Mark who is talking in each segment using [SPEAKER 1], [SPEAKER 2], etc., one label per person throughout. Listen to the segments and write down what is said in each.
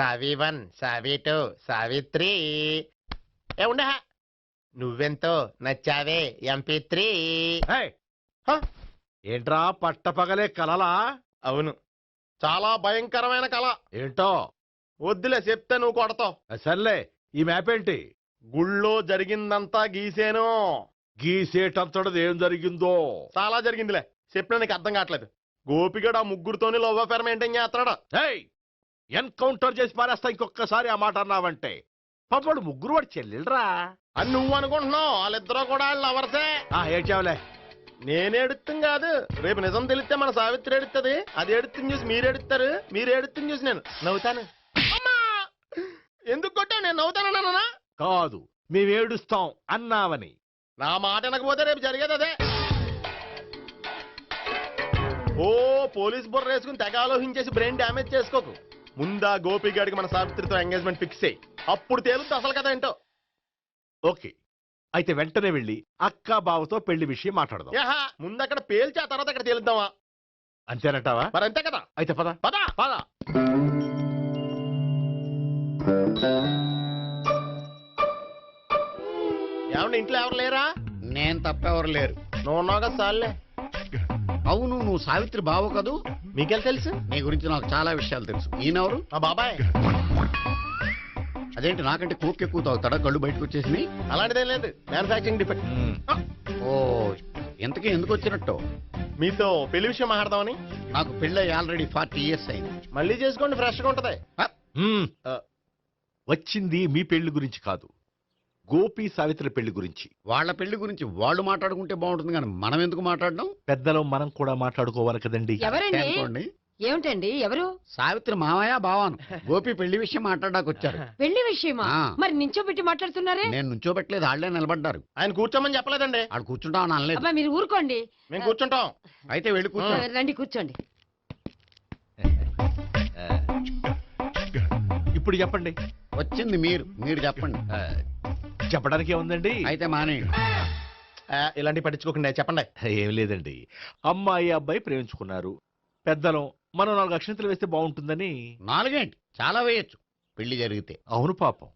[SPEAKER 1] సావి 1 సావి 2 సావిత్రి ఏ ఉండ నువ్వెంతో నచ్చావే MP3.
[SPEAKER 2] ఏంట్రా పట్టపగలే కలలా?
[SPEAKER 1] అవును, చాలా భయంకరమైన కళ.
[SPEAKER 2] ఏంటో
[SPEAKER 1] వద్దులే, చెప్తే నువ్వు కొడతావు.
[SPEAKER 2] సర్లే, ఈ మ్యాప్ ఏంటి?
[SPEAKER 1] గుళ్ళో జరిగిందంతా గీసేను.
[SPEAKER 2] గీసేటంతటది ఏం జరిగిందో?
[SPEAKER 1] చాలా జరిగిందిలే, చెప్పినా నీకు అర్థం కావట్లేదు. గోపిగడు ఆ ముగ్గురుతోని లవ్ అఫేర్ మెయింటైన్ చేస్తాడా.
[SPEAKER 2] ఎన్కౌంటర్ చేసి పారేస్తా ఇంకొకసారి ఆ మాట అన్నావంటే. పాపడు ముగ్గురు వాడు చెల్లెలరా
[SPEAKER 1] అని నువ్వు అనుకుంటున్నావు, వాళ్ళిద్దరూ కూడా లవర్సే.
[SPEAKER 2] ఏడ్చావులే.
[SPEAKER 1] నేనేడుతుంది కాదు, రేపు నిజం తెలిస్తే మన సావిత్రి ఎడుతుంది. అది ఎడుతుంది చూసి మీరు ఎడుతారు, మీరు ఎడుతుంది చూసి నేను నవ్వుతాను. ఎందుకు కొట్టా? నేను నవ్వుతానన్నా
[SPEAKER 2] కాదు, మేమేడుస్తాం అన్నావని.
[SPEAKER 1] నా మాట వినకపోతే రేపు జరిగేది అదే. ఓ పోలీస్ బుర్ర వేసుకుని తెగ ఆలోచించేసి బ్రెయిన్ డ్యామేజ్ చేసుకోకు. ముందా గోపిగాడికి మన సావిత్రితో ఎంగేజ్మెంట్ ఫిక్స్ అయ్యి అప్పుడు తేలుద్ది అసలు కదా ఏంటో.
[SPEAKER 2] ఓకే, అయితే వెంటనే వెళ్ళి అక్క బావతో పెళ్లి విషయం మాట్లాడదాం.
[SPEAKER 1] ముందు అక్కడ పేల్చి ఆ తర్వాత అక్కడ తేలుద్దామా?
[SPEAKER 2] అంతేనంటావా?
[SPEAKER 1] మరి అంతే కదా.
[SPEAKER 2] అయితే పద
[SPEAKER 1] పద
[SPEAKER 2] పద.
[SPEAKER 1] ఏమండి ఇంట్లో ఎవరు లేరా?
[SPEAKER 3] నేను తప్పెవరు లేరు.
[SPEAKER 1] నువ్వు ఉన్నావు కదా సార్లే.
[SPEAKER 3] అవును, నువ్వు సావిత్రి బావు కదూ?
[SPEAKER 1] మీకెళ్ళి తెలుసు?
[SPEAKER 3] నీ గురించి నాకు చాలా విషయాలు తెలుసు. ఈయనెవరు?
[SPEAKER 1] మా బాబాయ్.
[SPEAKER 3] అదేంటి, నాకంటే కోక్ ఎక్కువ తాగుతాడా? కళ్ళు బయటకు వచ్చేసి.
[SPEAKER 1] అలాంటిదేం లేదు, మ్యానుఫాక్చరింగ్ డిఫెక్ట్.
[SPEAKER 3] ఓ, ఎంతకీ ఎందుకు వచ్చినట్టు?
[SPEAKER 1] మీతో పెళ్లి విషయం మాట్లాడదామని.
[SPEAKER 3] నాకు పెళ్ళి ఆల్రెడీ 40 years అయింది.
[SPEAKER 1] మళ్ళీ చేసుకోండి, ఫ్రెష్ గా ఉంటది.
[SPEAKER 2] వచ్చింది మీ పెళ్లి గురించి కాదు, గోపి సావిత్రి పెళ్లి గురించి.
[SPEAKER 3] వాళ్ళ పెళ్లి గురించి వాళ్ళు మాట్లాడుకుంటే బాగుంటుంది, కానీ మనం ఎందుకు మాట్లాడడం?
[SPEAKER 2] పెద్దలో మనం కూడా మాట్లాడుకోవాలి కదండి.
[SPEAKER 3] అనుకోండి.
[SPEAKER 4] ఏమిటండి ఎవరు?
[SPEAKER 3] సావిత్రి మామయ్య బావాను. గోపి పెళ్లి విషయం మాట్లాడడానికి వచ్చారు.
[SPEAKER 4] పెళ్లి విషయమా? మరి నించోబెట్టి మాట్లాడుతున్నారే?
[SPEAKER 3] నేను నుంచోబెట్టలేదు, వాళ్ళే నిలబడ్డారు.
[SPEAKER 1] ఆయన కూర్చోమని చెప్పలేదండి.
[SPEAKER 3] వాళ్ళు కూర్చుంటామని అనలేదు.
[SPEAKER 4] అబ్బా మీరు ఊరుకోండి.
[SPEAKER 1] మేము కూర్చుంటాం.
[SPEAKER 3] అయితే వెళ్ళి కూర్చో.
[SPEAKER 4] రండి కూర్చోండి.
[SPEAKER 2] ఇప్పుడు చెప్పండి.
[SPEAKER 3] వచ్చింది మీరు చెప్పండి.
[SPEAKER 2] చెప్పడానికి ఏముందండి?
[SPEAKER 3] అయితే మానేయండి.
[SPEAKER 1] ఇలాంటి పట్టించుకోకుండా చెప్పండి.
[SPEAKER 2] ఏం లేదండి, అమ్మాయి అబ్బాయి ప్రేమించుకున్నారు. పెద్దలం మనం 4 అక్షంతలు వేస్తే బాగుంటుందని.
[SPEAKER 3] 4 ఏంటి, చాలా వేయచ్చు పెళ్లి జరిగితే.
[SPEAKER 2] అవును, పాపం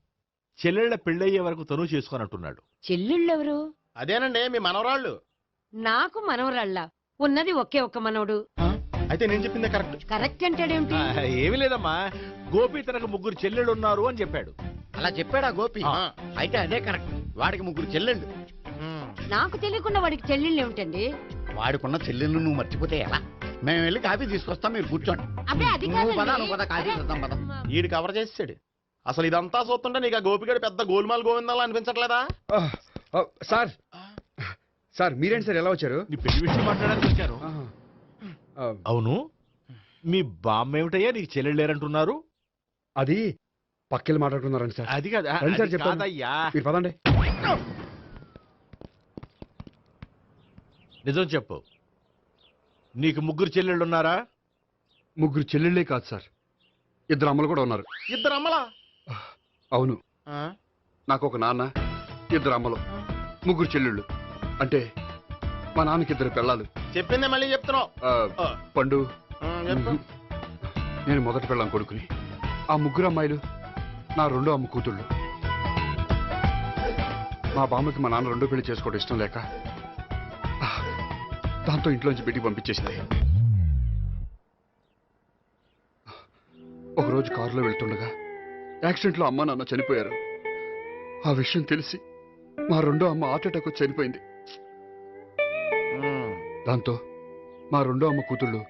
[SPEAKER 2] చెల్లెళ్ళ పెళ్ళయ్యే వరకు తను చేసుకొని అంటున్నాడు.
[SPEAKER 4] చెల్లెళ్ళెవరు?
[SPEAKER 1] అదేనండి మీ మనవరాళ్ళు.
[SPEAKER 4] నాకు మనవరాళ్ళ ఉన్నది ఒకే ఒక్క మనవడు.
[SPEAKER 1] అయితే నేను చెప్పిందే కరెక్ట్.
[SPEAKER 4] కరెక్ట్ అంటాడేమిటి?
[SPEAKER 2] ఏమి లేదమ్మా, గోపి తనకు 3 చెల్లెళ్ళు ఉన్నారు అని చెప్పాడు.
[SPEAKER 3] అలా చెప్పాడా గోపి? అయితే అదే కరెక్ట్. వాడికి 3 చెల్లెళ్ళు.
[SPEAKER 4] నాకు తెలియకుండా వాడికి చెల్లెళ్ళు ఏమిటండి?
[SPEAKER 3] వాడికున్న చెల్లెళ్ళు నువ్వు మర్చిపోతే ఎలా? మేము వెళ్ళి కాఫీ తీసుకొస్తాం, మీరు కూర్చోండి.
[SPEAKER 4] అబ్బే అది
[SPEAKER 3] కాఫీ చేద్దాం పద.
[SPEAKER 1] ఈడు కవర్ చేసాడు. అసలు ఇదంతా చూస్తుంటే నీకు ఆ గోపిగడు పెద్ద గోల్మాల్ గోవిందాలు అనిపించట్లేదా?
[SPEAKER 5] సార్ సార్ మీరేంటి సార్ ఎలా వచ్చారు?
[SPEAKER 2] నీ పెళ్లి విషయం మాట్లాడడానికి వచ్చారు. అవును, మీ బామ్మ ఏమిటయ్యా నీకు చెల్లెళ్ళు లేరంటున్నారు?
[SPEAKER 5] అది పక్కెళ్ళి మాట్లాడుతున్నారండి సార్.
[SPEAKER 2] అది కాదు
[SPEAKER 5] సార్ చెప్తాను, మీరు పదండి.
[SPEAKER 2] నిజం చెప్పు, నీకు 3 చెల్లెళ్ళు ఉన్నారా?
[SPEAKER 5] 3 చెల్లెళ్ళే కాదు సార్, 2 అమ్మలు కూడా ఉన్నారు.
[SPEAKER 1] 2 అమ్మలా?
[SPEAKER 5] అవును, నాకు ఒక నాన్న, 2 అమ్మలు, 3 చెల్లెళ్ళు. అంటే మా నాన్నకి 2 పిల్లలు.
[SPEAKER 1] చెప్పిందే మళ్ళీ చెప్తున్నావు.
[SPEAKER 5] పండు, నేను మొదటి పిల్లం కొడుకుని. ఆ 3 అమ్మాయిలు నా 2వ అమ్మ కూతుళ్ళు. మా బామ్మకి మా నాన్న 2వ పెళ్లి చేసుకోవడం ఇష్టం లేక దాంతో ఇంట్లోంచి బిడ్డికి పంపించేసింది. ఒకరోజు కారులో వెళ్తుండగా యాక్సిడెంట్లో అమ్మ నాన్న చనిపోయారు. ఆ విషయం తెలిసి మా 2వ అమ్మ హార్ట్ అటాక్ వచ్చి చనిపోయింది. దాంతో మా 2వ అమ్మ కూతుళ్ళు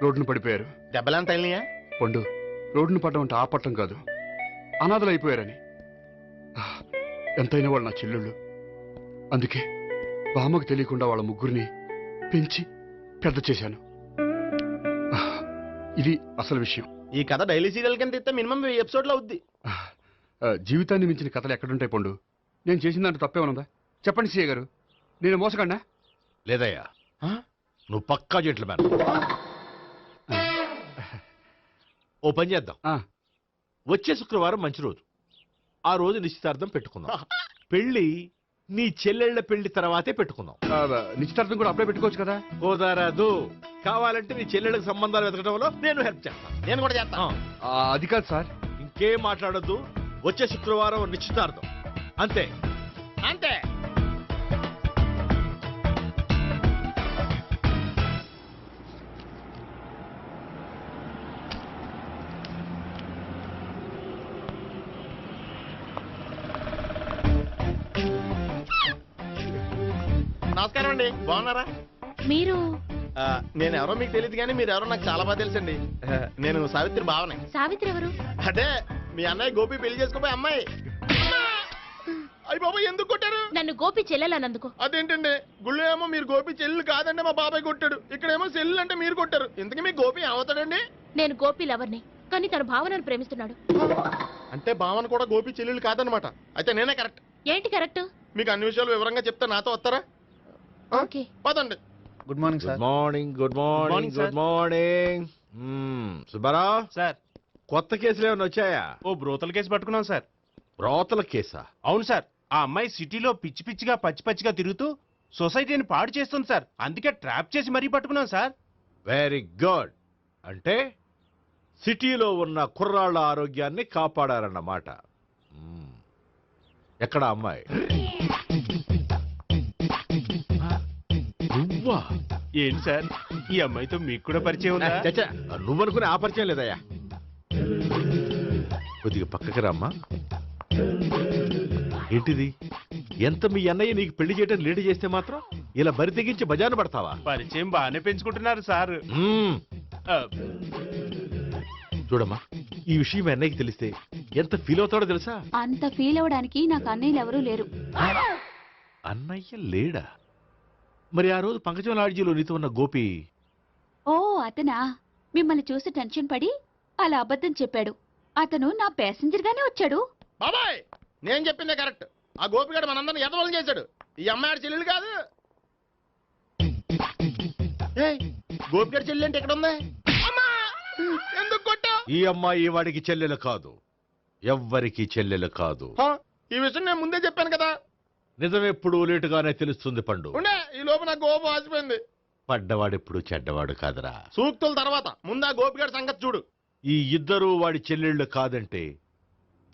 [SPEAKER 5] రోడ్డును పడిపోయారు.
[SPEAKER 1] దెబ్బలంత తగిలినాయా?
[SPEAKER 5] పండు, రోడ్డును పడ్డం అంటే ఆపట్టం కాదు, అనాథలు అయిపోయారని. ఎంతైనా వాళ్ళు నా చెల్లెళ్ళు. అందుకే బామ్మకు తెలియకుండా వాళ్ళ 3 పెంచి పెద్ద చేశాను. ఇది అసలు విషయం.
[SPEAKER 1] ఈ కథ డైలీ సీరియల్ కింద ఇస్తే మినిమం 10 ఎపిసోడ్లు అవుద్ది.
[SPEAKER 5] జీవితాన్ని మించిన కథలు ఎక్కడుంటాయి పండు? నేను చేసిన దాంట్లో తప్పేమనుందా? చెప్పండి సీఏ గారు, నేను మోసకండా?
[SPEAKER 2] లేదయ్యా, నువ్వు పక్కా జెంట్లమ్యాన్. ఓ పని చేద్దాం, వచ్చే శుక్రవారం మంచి రోజు. ఆ రోజు నిశ్చితార్థం పెట్టుకుందాం. పెళ్లి నీ చెల్లెళ్ళ పెళ్లి తర్వాతే పెట్టుకుందాం.
[SPEAKER 5] నిశ్చితార్థం కూడా అప్పుడే పెట్టుకోవచ్చు కదా.
[SPEAKER 2] కుదరదు. కావాలంటే నీ చెల్లెళ్ళకి సంబంధాలు వెతకడంలో నేను హెల్ప్ చేస్తాను.
[SPEAKER 1] నేను కూడా చేస్తాను.
[SPEAKER 5] అది కాదు సార్.
[SPEAKER 2] ఇంకేం మాట్లాడొద్దు. వచ్చే శుక్రవారం నిశ్చితార్థం. అంతే.
[SPEAKER 1] అంతే. నమస్కారం అండి, బాగున్నారా?
[SPEAKER 6] మీరు
[SPEAKER 1] నేను ఎవరో మీకు తెలియదు కానీ మీరు ఎవరో నాకు చాలా బాగా తెలుసండి. నేను సావిత్రి బావనే.
[SPEAKER 6] సావిత్రి ఎవరు?
[SPEAKER 1] అదే మీ అన్నయ్య గోపి పెళ్లి చేసుకోపోయి అమ్మాయి. అయ్యి బాబాయ్ ఎందుకు కొట్టారు?
[SPEAKER 6] నన్ను గోపి చెల్లెలన్నందుకు.
[SPEAKER 1] అదేంటండి, గుళ్ళు ఏమో మీరు గోపి చెల్లు కాదండి మా బాబాయ్ కొట్టాడు, ఇక్కడేమో చెల్లు అంటే మీరు కొట్టారు. ఇంతకీ మీ గోపి ఏమవుతాడండి?
[SPEAKER 6] నేను గోపి లవర్ని, కానీ తన భావనను ప్రేమిస్తున్నాడు.
[SPEAKER 1] అంటే భావన కూడా గోపి చెల్లెలు కాదనమాట. అయితే నేనే కరెక్ట్.
[SPEAKER 6] ఏంటి కరెక్ట్?
[SPEAKER 1] మీకు అన్ని విషయాలు వివరంగా చెప్తే నాతో వస్తారా?
[SPEAKER 6] ఓకే
[SPEAKER 1] పదండి.
[SPEAKER 3] Good morning
[SPEAKER 2] good morning. Good morning. Good morning. Subbarao
[SPEAKER 7] sir,
[SPEAKER 2] కొత్త కేసులు ఏమైనా వచ్చాయా?
[SPEAKER 7] ఓ బ్రోతల కేసు పట్టుకున్నాం సార్.
[SPEAKER 2] బ్రోతల కేసా?
[SPEAKER 7] అవును సార్. ఆ అమ్మాయి సిటీలో పిచ్చి పిచ్చిగా పచ్చి పచ్చిగా తిరుగుతూ సొసైటీని పాడు చేస్తుంది సార్. అందుకే ట్రాప్ చేసి మరీ పట్టుకున్నాం సార్.
[SPEAKER 2] Very good. అంటే సిటీలో ఉన్న కుర్రాళ్ళ ఆరోగ్యాన్ని కాపాడారన్నమాట. ఎక్కడ అమ్మాయి? నువ్వా?
[SPEAKER 7] ఏంటి సార్, ఈ అమ్మాయితో మీకు కూడా పరిచయం ఉందా?
[SPEAKER 2] చచ్చా, నువ్వనుకునే ఆ పరిచయం లేదయ్యా. కొద్దిగా పక్కకి రామ్మా. ఏంటిది? ఎంత మీ అన్నయ్య నీకు పెళ్లి చేయడం లేట్ చేస్తే మాత్రం ఇలా బరి తెగించి బజారు పడతావా?
[SPEAKER 7] పరిచయం బాగానే పెంచుకుంటున్నారు సార్.
[SPEAKER 2] చూడమ్మా, ఈ విషయం మీ అన్నయ్యకి తెలిస్తే ఎంత ఫీల్ అవుతాడో తెలుసా?
[SPEAKER 6] అంత ఫీల్ అవడానికి నాకు అన్నయ్యలు ఎవరూ లేరు.
[SPEAKER 2] అన్నయ్య లేడా? మరి ఆ రోజు పంకజం లాడ్జీలో నీతో ఉన్న గోపి?
[SPEAKER 6] ఓ అతనా? మిమ్మల్ని చూసి టెన్షన్ పడి అలా అబద్ధం చెప్పాడు. అతను నా ప్యాసింజర్ గానే వచ్చాడు.
[SPEAKER 1] బాబాయ్ నేను చెప్పిందే కరెక్ట్. ఆ గోపిగాడు మనందరిని ఎదవలం చేశాడు. ఈ అమ్మాయి చెల్లెలు కాదు. గోపిగాడి చెల్లి అంటే ఎక్కడ ఉంది? ఎందుకు కొట్టా?
[SPEAKER 2] ఈ అమ్మాయి వాడికి చెల్లెలు కాదు, ఎవ్వరికి చెల్లెలు కాదు.
[SPEAKER 1] ఈ విషయం నేను ముందే చెప్పాను కదా.
[SPEAKER 2] నిజమెప్పుడు లేటుగానే తెలుస్తుంది పండు.
[SPEAKER 1] ఉండే ఈ లోపు నాకు గోపు ఆసిపోయింది.
[SPEAKER 2] పడ్డవాడెప్పుడు చెడ్డవాడు కాదురా.
[SPEAKER 1] సూక్తుల తర్వాత ముందు ఆ గోపిగాడి సంగతి చూడు.
[SPEAKER 2] ఈ ఇద్దరూ వాడి చెల్లెళ్ళు కాదంటే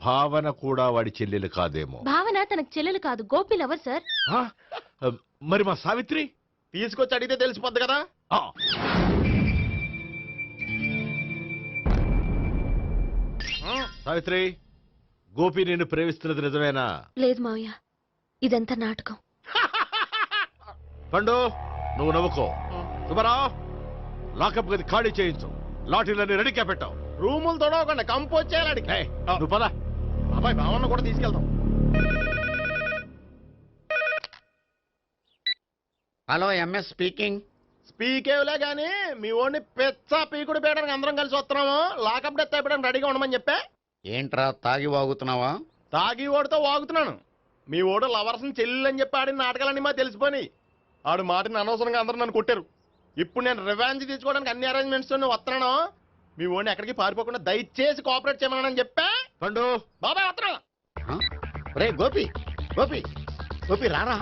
[SPEAKER 2] భావన కూడా వాడి చెల్లెలు కాదేమో.
[SPEAKER 6] భావన తనకు చెల్లెలు కాదు, గోపి లవర్ సార్.
[SPEAKER 2] ఆ? మరి మా సావిత్రి?
[SPEAKER 1] తీసుకొచ్చి అడిగితే తెలిసిపోద్ది కదా.
[SPEAKER 2] ఆ. సావిత్రి, గోపి నిన్ను ప్రేమిస్తున్నది నిజమేనా?
[SPEAKER 6] లేదు మావయ్య, ఇదంతా నాటకం.
[SPEAKER 2] పండు, నువ్వు నవ్వుకో. సుబ్బారావు, లాకప్ గది ఖాళీ చేయించు. లాఠీలన్నీ రెడీగా పెట్టావు.
[SPEAKER 1] రూములు తొడవకుండా కంపోజ్ చేయాలి అడిగి.
[SPEAKER 2] నువ్వు పద.
[SPEAKER 1] అబ్బాయి భావన కూడా తీసుకెళ్తాం.
[SPEAKER 3] Hello, MS speaking.
[SPEAKER 1] స్పీకేవ్లే గానీ మీ ఓడిని పెచ్చ పీకుడు పేయడానికి అందరం కలిసి వస్తున్నాము. లాకప్ డెత్ అయిపోయడానికి రెడీగా ఉండమని చెప్పే.
[SPEAKER 3] ఏంట్రా తాగి వాగుతున్నావా?
[SPEAKER 1] తాగి ఓడితో వాగుతున్నాను. మీ ఓడు లవర్స్ని చెల్లెని చెప్పి ఆడిన నాటకాలన్నీ మా తెలిసిపోయి ఆడు మాటని అనవసరంగా అందరూ నన్ను కొట్టారు. ఇప్పుడు నేను రివెంజ్ తీసుకోవడానికి అన్ని అరేంజ్మెంట్స్ వస్తున్నాను. మీ ఓడిని ఎక్కడికి పారిపోకుండా దయచేసి కోఆపరేట్ చేయమని చెప్పా.
[SPEAKER 2] పండు,
[SPEAKER 1] బాబాయ్ వస్తున్నా.
[SPEAKER 3] రే గోపి, గోపి, గోపి రారా.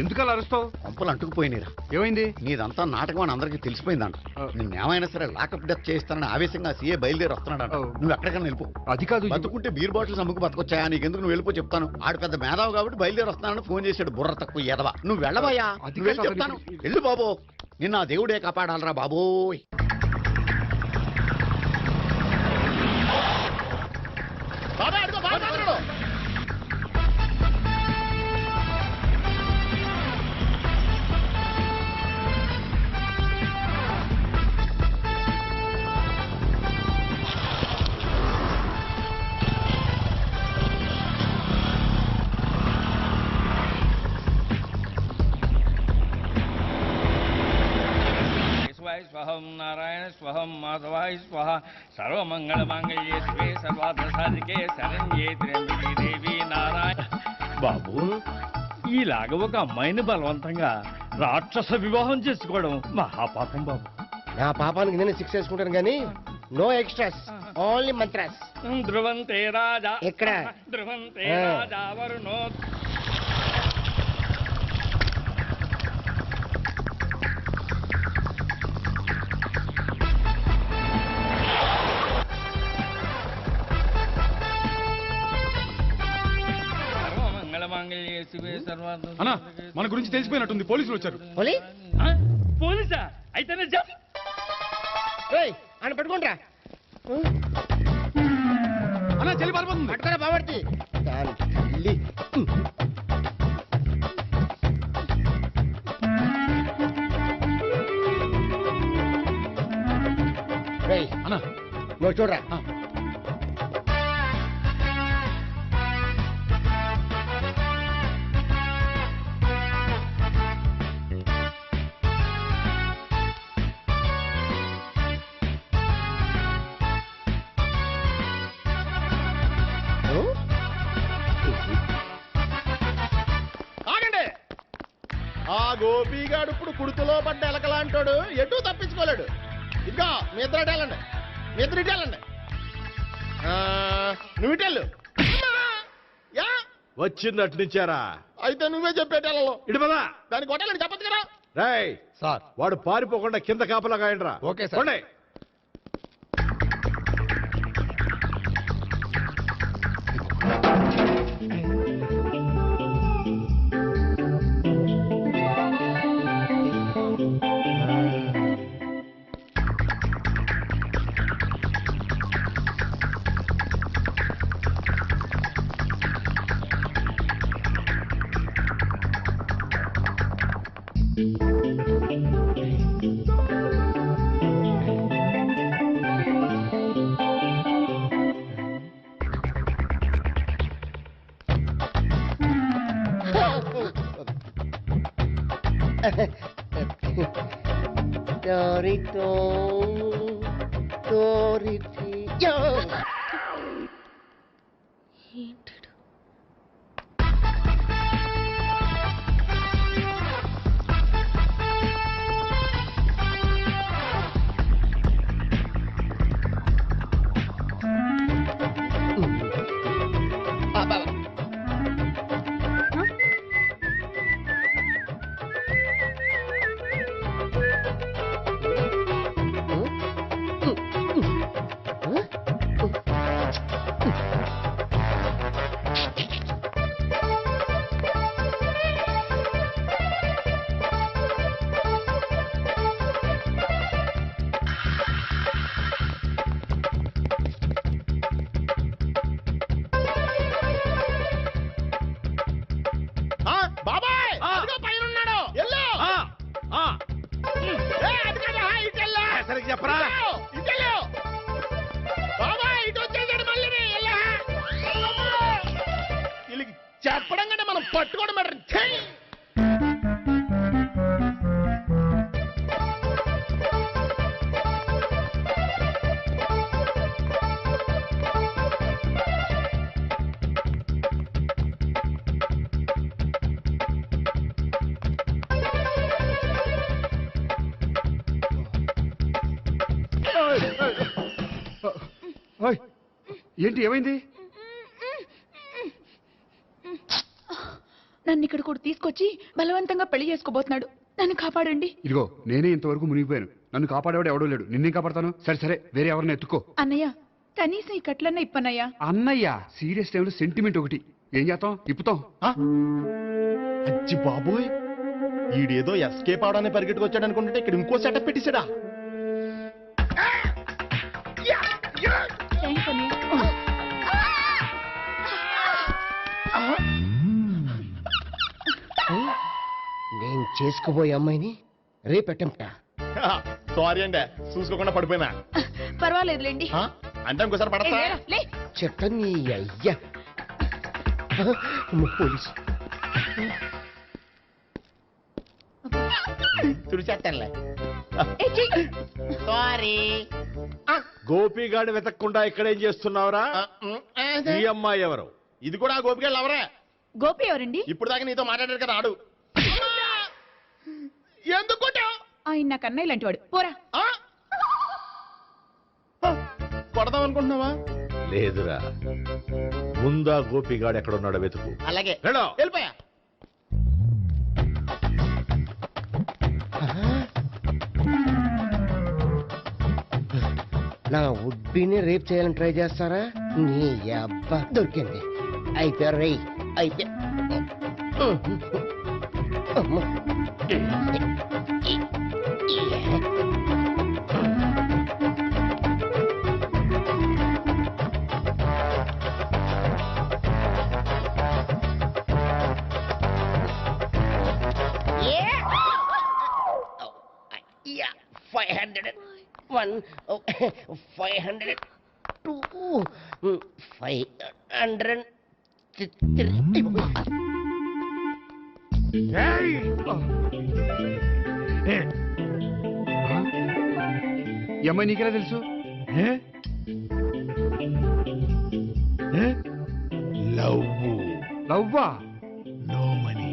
[SPEAKER 5] ఎందుకు అలా అరుస్తావు?
[SPEAKER 3] పంపులు అంటుకుపోయినరా.
[SPEAKER 5] ఏమైంది?
[SPEAKER 3] నీదంతా నాటకం అని అందరికీ తెలిసిపోయిందంట. నిన్నేమైనా సరే లాకప్ డెత్ చేస్తానని ఆవేశంగా సీఏ బయలుదేరి వస్తున్నాడంట. నువ్వు ఎక్కడికైనా వెళ్ళిపో.
[SPEAKER 5] అది కాదు.
[SPEAKER 3] బతుకుంటే బీర్ బాటిల్స్ అమ్ముకు బతకొచ్చాయా? నీకెందుకు? నువ్వు వెళ్ళిపో చెప్తాను. ఆడు పెద్ద మేధావు కాబట్టి బయలుదేరి వస్తానని ఫోన్ చేశాడు. బుర్ర తక్కువ ఎదవా. నువ్వు వెళ్ళవయ్యా. నువ్వు వెళ్ళి చెప్తాను. వెళ్ళు బాబో. నిన్న ఆ దేవుడే కాపాడాలరా బాబోయ్.
[SPEAKER 1] బాబాయ్ అడుగు, బాబాయ్ అడుగు.
[SPEAKER 8] స్వహం నారాయణ స్వహం మాధవాయ స్వహ సర్వమంగళమాంగళ్యే శివే సర్వార్థ సాధికే శరణ్యే త్ర్యంబకే దేవి నారాయణ. బాబు, ఈలాగ ఒక అమ్మాయిని బలవంతంగా రాక్షస వివాహం చేసుకోవడం మహాపాపం బాబు.
[SPEAKER 1] నా పాపానికి నేను శిక్ష వేసుకుంటాను కానీ నో ఎక్స్ట్రాస్, ఓన్లీ మంత్రాస్.
[SPEAKER 8] ధ్రువంతే రాజా
[SPEAKER 1] ఎక్కడ?
[SPEAKER 8] ధ్రువంతే రాజా వరుణో.
[SPEAKER 5] అన్నా మన గురించి తెలిసిపోయినట్టుంది, పోలీసులు వచ్చారు.
[SPEAKER 8] పోలీసా? అయితేనే జప్.
[SPEAKER 1] ఆయన పెట్టుకుంటా
[SPEAKER 5] అన్నా చెల్లి పారిపోతుంది.
[SPEAKER 1] పట్టుకురా బాబర్తి
[SPEAKER 5] అన్నా
[SPEAKER 1] నువ్వు చూడరా. ఆగండి. ఆ గోపిగాడు ఇప్పుడు కుడుతులో పడ్డ ఎలకలాంటాడు, ఎటు తప్పించుకోలేడు. ఇదిగో మీ ఇద్దరు ఇటేళ్ళండి, మీ ఇద్దరు ఇటేళ్ళండి. నువ్వు ఇటెళ్ళు. యా
[SPEAKER 2] వచ్చిందటు నుంచారా?
[SPEAKER 1] అయితే నువ్వే చెప్పేటెళ్ళలో
[SPEAKER 2] ఇటు పదా.
[SPEAKER 1] దానికి కొట్టాలని చెప్పచ్చు కదా.
[SPEAKER 2] రేయ్ సార్, వాడు పారిపోకుండా కింద కాపలా కాయండిరా.
[SPEAKER 5] Okay sir.
[SPEAKER 2] పోండి.
[SPEAKER 1] బాబాయ్ పైన ఉన్నాడు.
[SPEAKER 2] సరిగ్గా చెప్పరా?
[SPEAKER 1] ఇటెళ్ళు బాబాయ్, ఇటు వచ్చేసాడు మళ్ళీ. వీళ్ళకి చెప్పడం కంటే మనం పట్టుకోవడం బెటర్.
[SPEAKER 5] ఏంటి ఏమైంది?
[SPEAKER 6] నన్ను ఇక్కడ కూడా తీసుకొచ్చి బలవంతంగా పెళ్లి చేసుకోబోతున్నాడు. నన్ను కాపాడండి.
[SPEAKER 5] ఇదిగో నేనే ఇంతవరకు మునిగిపోయాను, నన్ను కాపాడేవాడు ఎవడో లేడు, నిన్నే కాపాడతాను. సరే సరే, వేరే ఎవరిని ఎత్తుకో.
[SPEAKER 6] అన్నయ్య, కనీసం ఈ కట్లన్నా ఇప్పన్నయ్యా.
[SPEAKER 5] అన్నయ్య సీరియస్ టైంలో సెంటిమెంట్ ఒకటి. ఏం చేస్తాం? ఇప్పుతాం.
[SPEAKER 1] అచ్చి బాబోయ్, ఈడేదో ఎస్కేప్ అవడానికి పరిగెట్టుకొచ్చాడు అనుకుంటే ఇక్కడ ఇంకో సెటప్ పెట్టేశాడా.
[SPEAKER 6] థ్యాంక్స్ అన్నయ్య.
[SPEAKER 9] నేను చేసుకోబోయే అమ్మాయిని రేపెట్టంట.
[SPEAKER 1] సారీ అండి, చూసుకోకుండా పడిపోయినా.
[SPEAKER 6] పర్వాలేదులేండి.
[SPEAKER 1] అంటే ఇంకోసారి పడతా.
[SPEAKER 9] చెప్తా నీ అయ్యా. పోలీసు
[SPEAKER 1] తుడిచేస్తానులే. సారీ.
[SPEAKER 2] గోపిగాడి వెతకకుండా ఇక్కడేం చేస్తున్నావురా? ఈ అమ్మాయి ఎవరు?
[SPEAKER 1] ఇది కూడా గోపిగాళ్ళు ఎవరే?
[SPEAKER 6] గోపి ఎవరండి?
[SPEAKER 1] ఇప్పుడు దాకా నీతో మాట్లాడారు కదా ఆడు. ఎందుకు
[SPEAKER 6] ఆయన నాకు అన్నయ్య లాంటి వాడు. పోరా.
[SPEAKER 1] కొడదాం అనుకుంటున్నావా?
[SPEAKER 2] లేదురా, ముందా గోపిగాడు ఎక్కడున్నాడో వెతుకు.
[SPEAKER 1] అలాగే
[SPEAKER 2] వెళ్ళో.
[SPEAKER 1] వెళ్ళిపోయా.
[SPEAKER 9] నా ఉడ్బీని రేప్ చేయాలని ట్రై చేస్తారా? నీ అబ్బా దొరికింది. అయిపోయారు రై. అయిపోయా. అమ్మ. Yeah, 500. 1, 500. 2, 500. 3.
[SPEAKER 5] ఈ అమ్మాయి నీకెలా తెలుసు? లవ్వా?
[SPEAKER 2] నో మనీ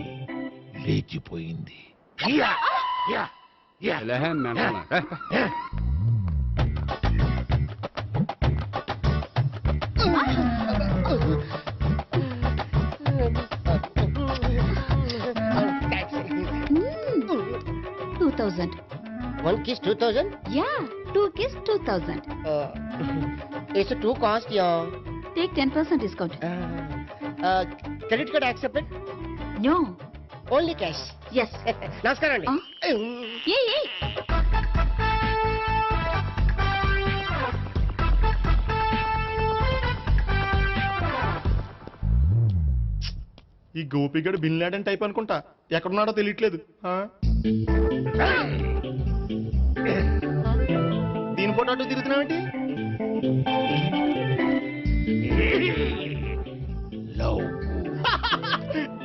[SPEAKER 2] లేచిపోయింది.
[SPEAKER 5] ఎలాహే మేనమామ.
[SPEAKER 6] Mm. 2000.
[SPEAKER 9] 1 kiss 2000.
[SPEAKER 6] Yeah, 2 kiss 2000.
[SPEAKER 9] It's a 2 cost, yeah.
[SPEAKER 6] Take 10% discount.
[SPEAKER 9] Credit card accepted?
[SPEAKER 6] No.
[SPEAKER 9] Only cash.
[SPEAKER 6] Yes.
[SPEAKER 9] నమస్కారం అండి.
[SPEAKER 6] Hey.
[SPEAKER 1] ఈ గోపిగడు బిన్ లాడెన్ టైప్ అనుకుంటా, ఎక్కడున్నాడో తెలియట్లేదు. ఆ? దీని ఫోటో అటు తిరుగుతున్నావేంటి?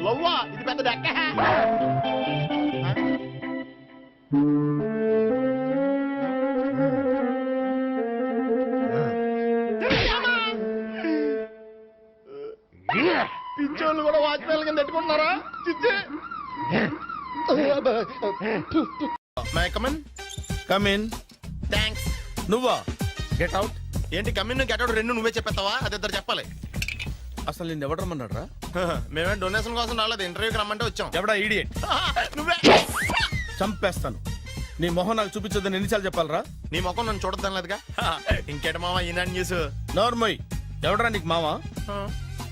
[SPEAKER 1] లవ్వా? ఇది పెద్ద డెక్క. పిచ్చోళ్ళు కూడా వాచ్మెన్ కింద పెట్టుకుంటున్నారా? చిచ్చే. May come in?
[SPEAKER 10] కమిన్.
[SPEAKER 1] థ్యాంక్స్.
[SPEAKER 10] నువ్వా? Get out.
[SPEAKER 1] ఏంటి కమిన్ గెట్ అవుట్ రెండు నువ్వే చెప్పేస్తావా? అది ఇద్దరు చెప్పాలి.
[SPEAKER 10] అసలు నిన్ను ఎవడు రమ్మన్నాడ్రా?
[SPEAKER 1] మేమే డొనేషన్ కోసం రాలేదు, ఇంటర్వ్యూకి రమ్మంటే వచ్చాం.
[SPEAKER 10] ఎవడా ఈడియట్?
[SPEAKER 1] నువ్వే.
[SPEAKER 10] చంపేస్తాను. నీ మొహం నాకు చూపించొద్దని ఎన్నిసార్లు చెప్పాలరా?
[SPEAKER 1] నీ ముఖం నన్ను చూడద్దాం లేదుగా. ఇంకేట మామ ఈనాడు న్యూస్.
[SPEAKER 10] నోర్మోయ్. ఎవడరా నీకు మావా?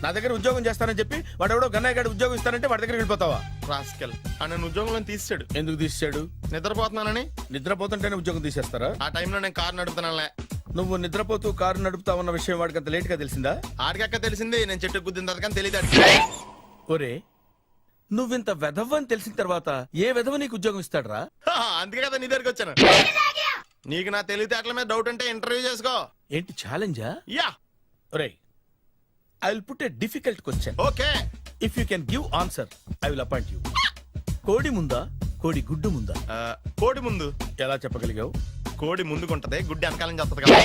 [SPEAKER 10] నా దగ్గర ఉద్యోగం చేస్తానని చెప్పి వాడు ఎవడో గన్నయ్య గారి ఉద్యోగం ఇస్తానంటే వాడి దగ్గర వెళ్ళిపోతావా?
[SPEAKER 1] రాస్కెల్. నన్ను ఉద్యోగంలో తీసాడు.
[SPEAKER 10] ఎందుకు తీసాడు?
[SPEAKER 1] నిద్రపోతున్నానని.
[SPEAKER 10] నిద్రపోతుంటేనే ఉద్యోగం తీసేస్తారా?
[SPEAKER 1] ఆ టైంలో నేను కారు నడుపుతున్నానులే.
[SPEAKER 10] నువ్వు నిద్రపోతూ కారు నడుపుతా ఉన్న విషయం వాడికి అంత లేట్ గా తెలిసిందా?
[SPEAKER 1] ఆడికక్క తెలిసింది, నేను చెట్టు గుద్దిన తర్వాత కానీ తెలియదు.
[SPEAKER 10] ఒరే, నువ్వింత వెధవ్ అని తెలిసిన తర్వాత ఏ వెధవ నీకు ఉద్యోగం ఇస్తాడరా?
[SPEAKER 1] అందుకే కదా నీ దగ్గరికి వచ్చాను. నీకు నా తెలివితేటల మీద డౌట్ అంటే ఇంటర్వ్యూ చేసుకో.
[SPEAKER 10] ఏంటి ఛాలెంజా?
[SPEAKER 1] యా.
[SPEAKER 10] ఒరే, I will put a difficult question.
[SPEAKER 1] Okay.
[SPEAKER 10] If you can give answer I will appoint you. కోడి ముందా, కోడి గుడ్డు ముందా?
[SPEAKER 1] కోడి ముందు.
[SPEAKER 10] ఎలా చెప్పగలిగావు?
[SPEAKER 1] కోడి ముందుకుంటది, గుడ్డి వెనకాలని చేస్తుంది కదా.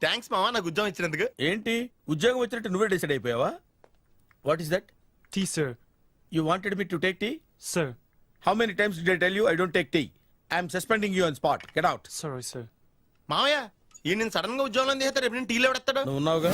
[SPEAKER 1] థ్యాంక్స్ మావా నాకు ఉద్యోగం ఇచ్చినందుకు.
[SPEAKER 10] ఏంటి ఉద్యోగం వచ్చినట్టు నువ్వే డిసైడ్ అయిపోయావా? What is that?
[SPEAKER 11] Tea sir.
[SPEAKER 10] You wanted me to take tea?
[SPEAKER 11] Sir.
[SPEAKER 10] How many times did I tell you I don't take tea? I'm suspending you on spot. Get out.
[SPEAKER 11] Sorry sir.
[SPEAKER 1] మావయ్య ఈ నేను sudden గా ఉద్యోగంలో తీస్తాడు, రేపు నేను టీలో ఎవడెత్తాడు?
[SPEAKER 10] నువ్వు ఉన్నావుగా.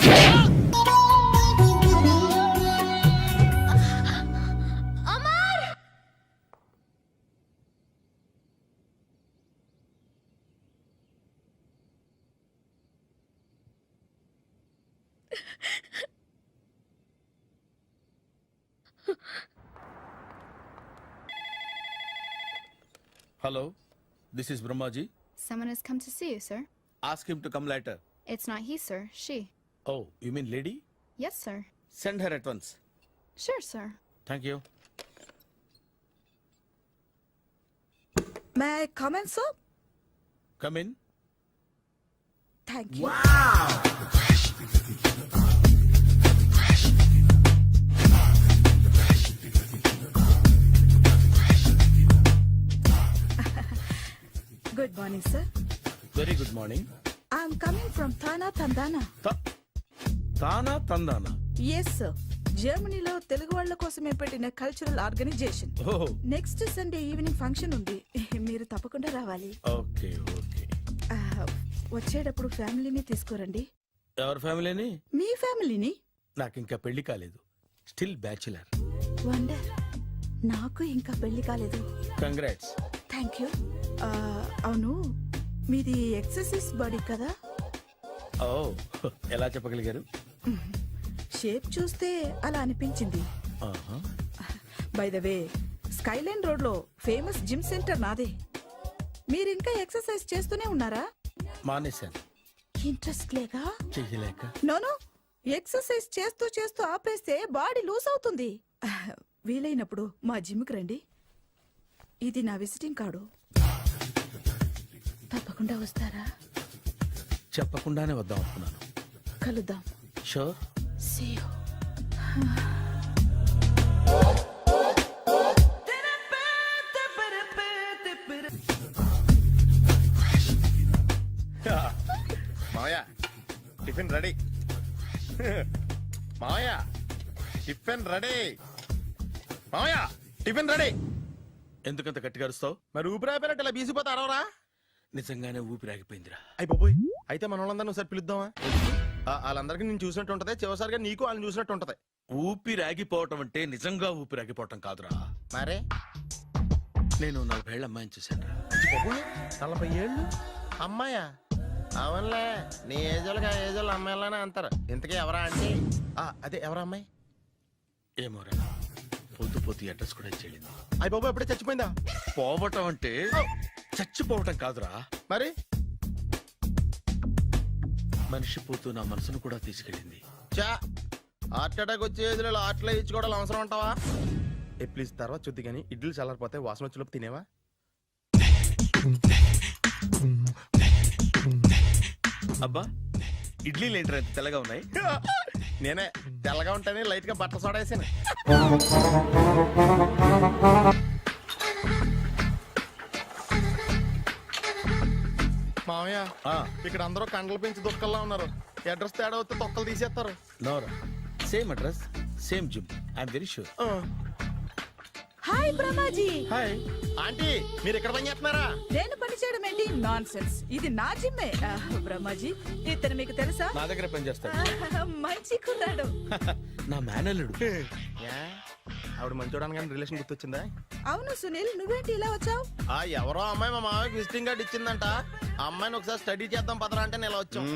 [SPEAKER 10] Hello, this is Brahmaji.
[SPEAKER 12] Someone has come to see you, sir.
[SPEAKER 10] Ask him to come later.
[SPEAKER 12] It's not he, sir. She.
[SPEAKER 10] Oh, you mean lady?
[SPEAKER 12] Yes, sir.
[SPEAKER 10] Send her at once.
[SPEAKER 12] Sure, sir.
[SPEAKER 10] Thank you.
[SPEAKER 13] May I come in, sir?
[SPEAKER 10] Come in.
[SPEAKER 13] Thank you. Good morning, sir.
[SPEAKER 10] Very good morning.
[SPEAKER 13] I'm coming from Thana Tandana.
[SPEAKER 10] Thana Tandana?
[SPEAKER 13] Yes, sir. జర్మనీలో తెలుగు వాళ్ళ కోసమే పెట్టిన cultural organisation.
[SPEAKER 10] Oh.
[SPEAKER 13] Next Sunday evening function ఉంది, మీరు తప్పకుండా రావాలి.
[SPEAKER 10] Okay, okay.
[SPEAKER 13] వచ్చేటప్పుడు ఫ్యామిలీని తీసుకురండి.
[SPEAKER 10] ఎవరి ఫ్యామిలీని?
[SPEAKER 13] మీ ఫ్యామిలీని.
[SPEAKER 10] నాకు ఇంకా పెళ్లి కాలేదు. Still bachelor.
[SPEAKER 13] వండర్. నాకు ఇంకా పెళ్లి కాలేదు.
[SPEAKER 10] కంగ్రాట్స్.
[SPEAKER 13] Thank you. అవును, మీది ఎక్సర్సైజ్ బాడీ కదా?
[SPEAKER 10] ఓ, ఎలా చెప్పగలిగారు?
[SPEAKER 13] షేప్ చూస్తే అలా అనిపించింది. By the way skyline road లో ఫేమస్ జిమ్ సెంటర్ నాదే. మీరు ఇంకా ఎక్సర్సైజ్ చేస్తూనే ఉన్నారా?
[SPEAKER 10] మానేశాను,
[SPEAKER 13] ఇంట్రెస్ట్ లేక?
[SPEAKER 10] చెయ్యలేక.
[SPEAKER 13] నోను, ఎక్సర్సైజ్ చేస్తూ చేస్తూ ఆపేస్తే బాడీ లూజ్ అవుతుంది. వీలైనప్పుడు మా జిమ్కి రండి. ఇది నా విజిటింగ్ కార్డు. తప్పకుండా వస్తారా?
[SPEAKER 10] చెప్పకుండానే వద్దాం అనుకున్నాను.
[SPEAKER 13] కలుద్దాం.
[SPEAKER 10] షూర్.
[SPEAKER 13] See you.
[SPEAKER 1] మావయ్య టిఫిన్ రెడీ. మావయ్య టిఫిన్ రెడీ. మావయ్య టిఫిన్ రెడీ.
[SPEAKER 10] ఎందుకంత గట్టిగా అరుస్తావు?
[SPEAKER 1] మరి ఊపిరి అయిపోయినట్టు ఇలా బీసిపోతే అరవరా?
[SPEAKER 10] నిజంగానే ఊపిరాగిపోయిందిరా.
[SPEAKER 1] అయిపోయి అయితే మన వాళ్ళందరినీ ఒకసారి పిలుద్దామా? వాళ్ళందరికీ నేను చూసినట్టు ఉంటది, చివరిసారిగా నీకు వాళ్ళని చూసినట్టు ఉంటది.
[SPEAKER 10] ఊపిరాగిపోవటం అంటే నిజంగా ఊపిరాగిపోవటం కాదురా.
[SPEAKER 1] మరే
[SPEAKER 10] నేను 40 ఏళ్ల అమ్మాయిని చూశాను.
[SPEAKER 1] 40 ఏళ్ళు అమ్మాయా? అవునులే, నీ ఏజోళ్ళకి ఆ ఏజోళ్ళు అమ్మాయిలానే అంటారు. ఇంతకీ ఎవరా అంటే? అదే ఎవరా అమ్మాయి?
[SPEAKER 10] ఏమోరా, పొద్దు పొద్దు అడ్రస్ కూడా చెల్లింది.
[SPEAKER 1] అయ్యి బాబు ఎప్పుడే చచ్చిపోయిందా?
[SPEAKER 10] పోవటం అంటే చచ్చిపోవటం కాదురా,
[SPEAKER 1] మరి
[SPEAKER 10] మనిషి పోతూ నా మనసును కూడా తీసుకెళ్ళింది.
[SPEAKER 1] చా హార్ట్ అటాక్ వచ్చే ఏజ్లో హార్ట్లో ఇచ్చుకోవడం అవసరం అంటావా? ప్లీజ్ తర్వాత చూద్ది కానీ ఇడ్లీ చల్లారిపోతే వాసన వచ్చేలోపు తినేవా?
[SPEAKER 10] అబ్బా, ఇడ్లీలు ఏంట్రా ఇంత తెల్లగా ఉన్నాయి?
[SPEAKER 1] నేనే తెల్లగా ఉంటానే లైట్ గా బట్టలు సోడా వేసాను. మామయ్య ఇక్కడ అందరూ కండలు పెంచి దుక్కల్లా ఉన్నారు. అడ్రస్ తేడా వస్తే తొక్కలు తీసేస్తారు.
[SPEAKER 10] Nora, same address, same gym. I'm very sure.
[SPEAKER 13] Hi Brahmaji.
[SPEAKER 1] Hi aunty, మీరు ఇక్కడ పని చేస్తున్నారా?
[SPEAKER 13] నేను పని చేయడం ఏంటి? Nonsense. ఇది నా జిమ్మే. బ్రహ్మాజీ, ఇతను మీకు తెలుసా?
[SPEAKER 10] నా దగ్గర పని చేస్తాడు.
[SPEAKER 13] మంచి కుర్రాడు.
[SPEAKER 10] నా మేనల్లుడు.
[SPEAKER 1] ఆవిడ మంచోడానికి కానీ రిలేషన్ గుర్తొచ్చిందా?
[SPEAKER 13] అవును సునీల్, నువ్వేంటి ఇలా వచ్చావు?
[SPEAKER 1] ఎవరో అమ్మాయి మా మామయ్యకి విజిటింగ్ కార్డు ఇచ్చిందంట. ఆ అమ్మాయిని ఒకసారి స్టడీ చేద్దాం పదరా అంటే నేను ఇలా వచ్చాం.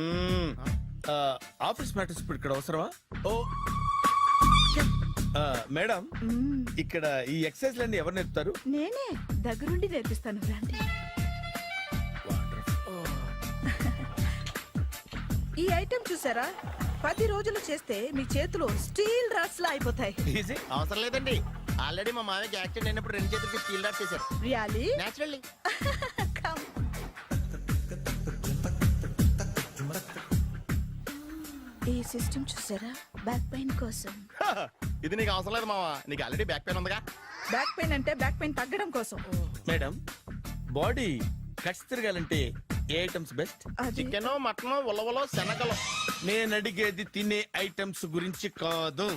[SPEAKER 10] ఆఫీస్ మ్యాటర్స్ ఇప్పుడు ఇక్కడ అవసరమా? ఓ మేడం, ఇక్కడ ఈ ఎక్సర్సైజ్ లన్నీ ఎవరు నేర్పుతారు?
[SPEAKER 13] నేనే దగ్గరుండి నేర్పిస్తాను, రండి. ఈ ఐటెం చూసారా? 10 రోజులు చేస్తే మీ చేతులు స్టీల్ రాట్స్ లా అయిపోతాయి.
[SPEAKER 1] అవసరం లేదండి, ఆల్రెడీ మా మామయ్యకి యాక్సిడెంట్ అయినప్పుడు 2 చేతులకి స్టీల్ డాట్ చేశారు.
[SPEAKER 13] రియల్లీ?
[SPEAKER 1] నేచురల్లీ.
[SPEAKER 13] ఈ సిస్టమ్ చూసారా? బ్యాక్ పెయిన్ కోసం.
[SPEAKER 1] ఇది నీకు అవసరం లేదు మావా, నీకు ఆల్రెడీ బ్యాక్ పెయిన్ ఉందిగా.
[SPEAKER 13] బ్యాక్ పెయిన్ అంటే బ్యాక్ పెయిన్ తగ్గడం కోసం.
[SPEAKER 10] మేడం, బాడీ కట్స్ తిరగాలంటే ఏ ఐటమ్స్ బెస్ట్?
[SPEAKER 1] చికెన్, మటన్, ఉలవలో, శనగలు.
[SPEAKER 10] నేను అడిగేది తినే ఐటమ్స్ గురించి కాదు,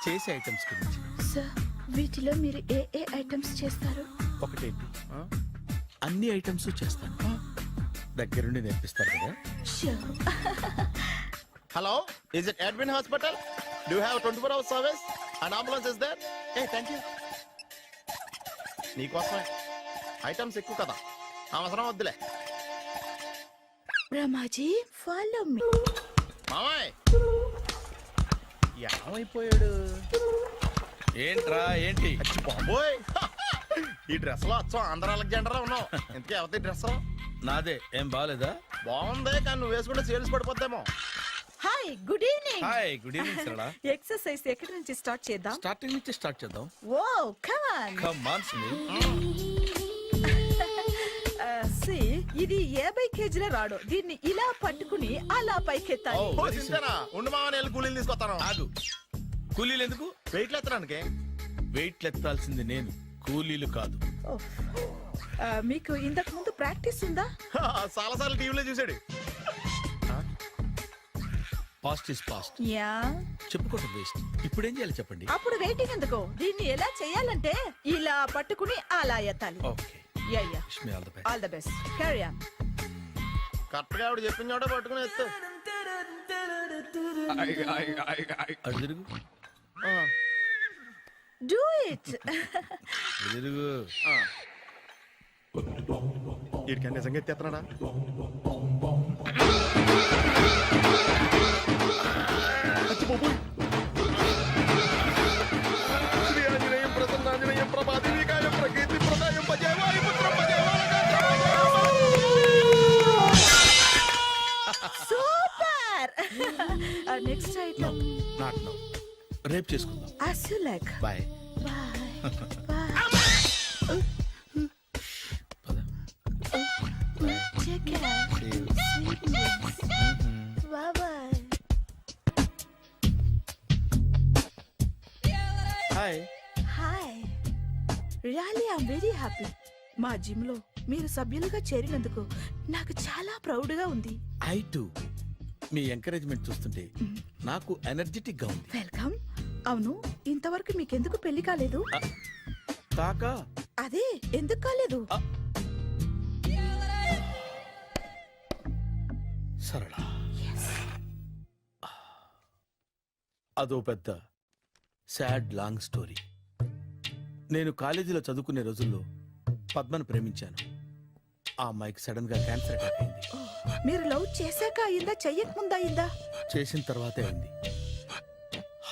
[SPEAKER 10] చేసే ఐటమ్స్ గురించి.
[SPEAKER 6] సార్, వీటిలో మీరు ఏ ఏ ఐటమ్స్ చేస్తారు?
[SPEAKER 10] ఒకటేంటి, అన్ని ఐటమ్స్ చేస్తాను. దగ్గరుండి నేర్పిస్తారు కదా?
[SPEAKER 1] Hello, is it admin hospital? Do you have 24 hours service and ambulance is there? Thank you. నీకోసమే. ఐటమ్స్ ఎక్కువ కదా, అవసరం వద్దులే.
[SPEAKER 6] Ramaji, follow me.
[SPEAKER 1] మామయ్య ఏమైపోయాడు?
[SPEAKER 10] ఏంట్రా ఏంటి?
[SPEAKER 1] బాబోయ్, ఈ డ్రెస్ లో వచ్చాం ఆంధ్ర అలెగ్జాండర్ ఉన్నావు. ఇంతకీ ఎవరి డ్రెస్?
[SPEAKER 10] నాదే. ఏం బాగాలేదా?
[SPEAKER 1] బాగుంది, కానీ నువ్వు వేసుకుంటే సేల్స్ పడిపోద్దేమో.
[SPEAKER 13] Hi, good evening.
[SPEAKER 10] Hi, good evening Sarala.
[SPEAKER 13] Exercise ఎక్కడి నుంచి స్టార్ట్ చేద్దాం?
[SPEAKER 10] స్టార్టింగ్ నుంచి స్టార్ట్ చేద్దాం.
[SPEAKER 13] Oh come on.
[SPEAKER 10] Come on Sunil.
[SPEAKER 13] ఇది 50 కేజీల రాడు. దీన్ని ఇలా పట్టుకుని అలా పైకెత్తాలి.
[SPEAKER 1] ఉండు మామ, నేను కూలీలు తీసుకొస్తాను.
[SPEAKER 10] ఆగు, కూలీలు ఎందుకు?
[SPEAKER 1] వెయిట్లు ఎత్తడానికి.
[SPEAKER 10] వెయిట్లు ఎత్తాల్సింది నేను, కూలీలు కాదు.
[SPEAKER 13] మీకు ఇంతకు ముందు ప్రాక్టీస్ ఉందా?
[SPEAKER 1] చాలాసార్లు టీవీలో చూసాడు.
[SPEAKER 10] Past is past.
[SPEAKER 13] యా,
[SPEAKER 10] చెప్పుకోవడం వేస్ట్. ఇప్పుడు ఏం చేయాలి చెప్పండి?
[SPEAKER 13] అప్పుడు వెయిటింగ్ ఎందుకు? దీన్ని ఎలా చేయాలంటే ఇలా పట్టుకుని అలా ఎత్తాలి.
[SPEAKER 10] Okay,
[SPEAKER 13] yeah yeah.
[SPEAKER 10] Wish me all the best.
[SPEAKER 13] All the best. Carry on.
[SPEAKER 1] Correct గా ఆవిడ చెప్పిన చోట పట్టుకుని ఎత్తు.
[SPEAKER 10] అటు తిరుగు.
[SPEAKER 13] Do it.
[SPEAKER 10] తిరుగు.
[SPEAKER 1] వీడికి నిజంగా ఎత్తేస్తున్నాడా?
[SPEAKER 13] నెక్స్ట్ ఐటమ్
[SPEAKER 10] నాట్ నో, రేపు చేసుకుందాం.
[SPEAKER 13] as you like.
[SPEAKER 10] Bye.
[SPEAKER 13] Take care. Bye bye.
[SPEAKER 10] Hi.
[SPEAKER 13] Hi. Really I'm very happy. మా జిమ్ లో మీరు సభ్యులుగా చేరినందుకు నాకు చాలా ప్రౌడ్ గా ఉంది.
[SPEAKER 10] I to. మీ ఎంకరేజ్మెంట్ చూస్తుంటే నాకు ఎనర్జెటిక్ గా ఉంది.
[SPEAKER 13] వెల్కమ్. అవును, ఇంతవరకు మీకెందుకు పెళ్లి కాలేదు?
[SPEAKER 10] కాకా
[SPEAKER 13] అదే ఎందుకు కాలేదు?
[SPEAKER 10] సరళ, అదో పెద్ద సాడ్ లాంగ్ స్టోరీ. నేను కాలేజీలో చదువుకునే రోజుల్లో పద్మను ప్రేమించాను. ఆ అమ్మాయికి సడన్ గా క్యాన్సర్ అటాక్ అయింది.
[SPEAKER 13] మీరు లవ్ చేశాక అయిందా, చెయ్యక ముందా అయిందా?
[SPEAKER 10] చేసిన తర్వాతే అయింది.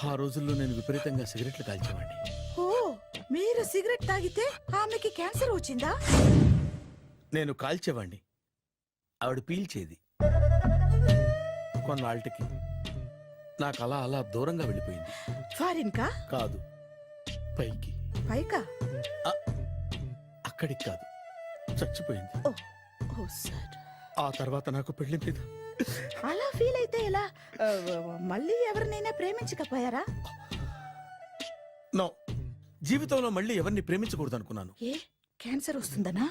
[SPEAKER 10] ఆ రోజుల్లో నేను విపరీతంగా సిగరెట్లు కాల్చేవాడిని.
[SPEAKER 13] ఓ, మీరు సిగరెట్ తాగితే ఆమెకి క్యాన్సర్ వచ్చిందా?
[SPEAKER 10] నేను కాల్చేవాడిని, ఆవిడ పీల్చేది. కొన్నాళ్ళకి నాకు అలా అలా దూరంగా వెళ్ళిపోయింది.
[SPEAKER 13] ఫారిన్ కా?
[SPEAKER 10] కాదు, పైకి.
[SPEAKER 13] పైకా?
[SPEAKER 10] అక్కడికి కాదు, చచ్చిపోయింది.
[SPEAKER 13] ఓ సార్.
[SPEAKER 10] ఆ తర్వాత నాకు పెళ్లి మీద
[SPEAKER 13] అలా ఫీల్ అయితే ఎలా? మళ్ళీ ఎవరినైనా ప్రేమించకపోయారా?
[SPEAKER 10] నో, జీవితంలో మళ్ళీ ఎవరిని ప్రేమించకూడదు అనుకున్నాను.
[SPEAKER 13] ఏ, క్యాన్సర్ వస్తుందనా?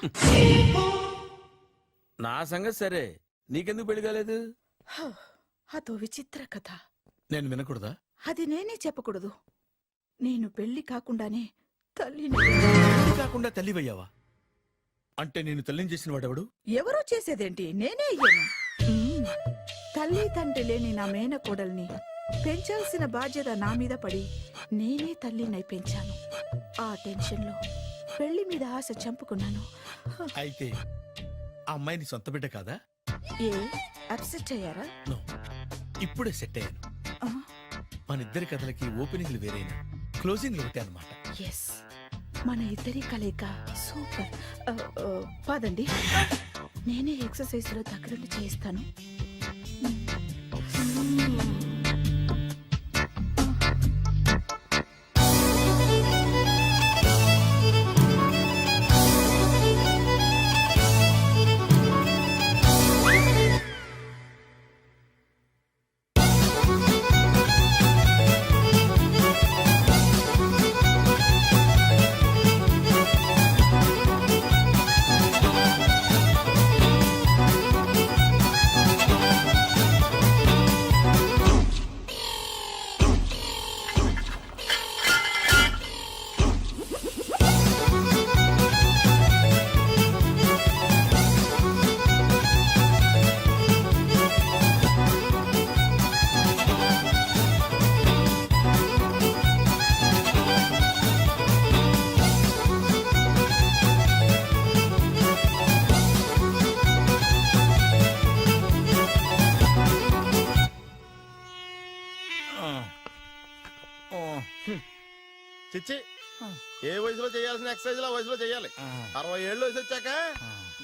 [SPEAKER 10] నా సంగతి సరే, నీకెందుకు పెళ్లి కాలేదు?
[SPEAKER 13] అదో విచిత్ర కథ.
[SPEAKER 10] నేను వినకూడదా?
[SPEAKER 13] అది నేనే చెప్పకూడదు. నేను పెళ్లి కాకుండానే తల్లిని.
[SPEAKER 10] పెళ్లి కాకుండా తల్లివయ్యావా? అంటే నేను తల్లిని చేసిన వాడెవడు?
[SPEAKER 13] ఎవరో చేసేదేంటి, నేనే అయ్యాను. తల్లి తండ్రి లేని నా మేనకోడల్ని పెంచాల్సిన బాధ్యత నా మీద పడి నేనే తల్లినై పెంచాను. ఆ టెన్షన్ లో పెళ్లి మీద ఆశ చంపుకున్నాను.
[SPEAKER 10] అయితే ఆ అమ్మాయిని సొంత బిడ్డ కాదా?
[SPEAKER 13] ఏ, అప్సెట్ అయ్యారా?
[SPEAKER 10] నో, ఇప్పుడే సెట్ అయ్యాను. మన ఇద్దరి కథలకి ఓపెనింగ్లు వేరైనా క్లోజింగ్లు ఒకటే అన్నమాట.
[SPEAKER 13] ఎస్, మన ఇద్దరి కలయిక సూపర్. పదండి, నేనే ఎక్సర్సైజ్ లో దగ్గరుండి చేయిస్తాను.
[SPEAKER 1] చిచ్చి, ఏ వయసులో చేయాల్సిన ఎక్సర్సైజ్ ఆ వయసులో చేయాలి. 60 ఏళ్ళు వయసు వచ్చాక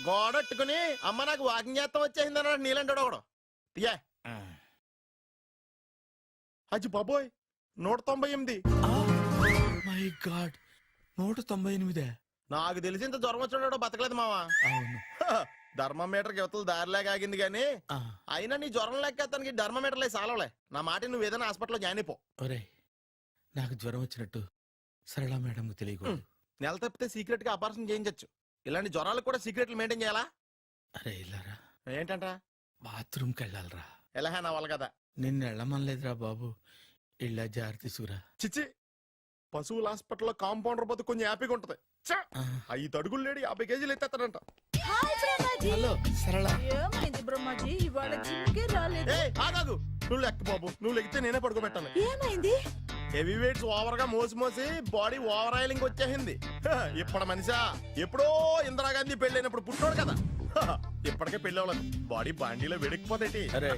[SPEAKER 1] గోడట్టుకుని అమ్మ నాకు వాకింగ్ చేస్తాం వచ్చేసింది అన్నాడు నీలంటాడు ఒకడు. తీయా అచ్చి బాబోయ్, 198.
[SPEAKER 10] My God, 198.
[SPEAKER 1] నాకు తెలిసి ఇంత జ్వరం వచ్చాడో బతకలేదు మావా.
[SPEAKER 10] అవును.
[SPEAKER 1] ధర్మమీటర్ యువతలు దారిలాగా ఆగింది గానీ అయినా నీ జ్వరం లెక్క అతనికి ధర్మమీటర్లే సాలవలే. నా మాట నువ్వు ఏదైనా హాస్పిటల్లో జాయిన్ అయిపో.
[SPEAKER 10] ఒరే, నాకు జ్వరం వచ్చినట్టు సరళ మేడం తెలియకూడదు.
[SPEAKER 1] నెల తప్పితే సీక్రెట్ గా ఆపరేషన్ చేయించచ్చు. ఇలాంటి జ్వరాలకు కూడా సీక్రెట్లు మెయింటైన్ చేయాలా?
[SPEAKER 10] అరే ఇల్లారా,
[SPEAKER 1] ఏంటంట?
[SPEAKER 10] బాత్రూమ్కి వెళ్ళాలరా.
[SPEAKER 1] ఎలా నా వాళ్ళ కదా.
[SPEAKER 10] నిన్ను వెళ్ళమనలేదురా బాబు, ఇళ్ళ జారి తీసుకురా.
[SPEAKER 1] చిచ్చి, పశువుల హాస్పిటల్లో కాంపౌండర్ బతు కొంచెం హ్యాపీగా ఉంటది. 5 అడుగులు లేడి 50 కేజీలు ఎత్తేస్తాడంట.
[SPEAKER 10] హలో సరళ.
[SPEAKER 13] ఏమైంది బ్రహ్మాజీ, ఇవాళ జిమ్కే రాలేదు?
[SPEAKER 1] ఆగాగు, నువ్వు లెక్క బాబు. నువ్వు లెక్కితే నేనే పడుకోబెట్టాను.
[SPEAKER 13] ఏమైంది?
[SPEAKER 1] హెవీ వెయిట్స్ ఓవర్ గా మోసి మోసి బాడీ ఓవర్ ఆయిలింగ్ వచ్చేసింది. ఇప్పుడు మనిషా ఎప్పుడో ఇందిరాగాంధీ పెళ్ళైనప్పుడు పుట్టినోడు కదా. ఇప్పటికే పెళ్ళి అవ్వలేదు, బాడీ బాండీలో వెడికిపోతేటి.
[SPEAKER 10] అరే,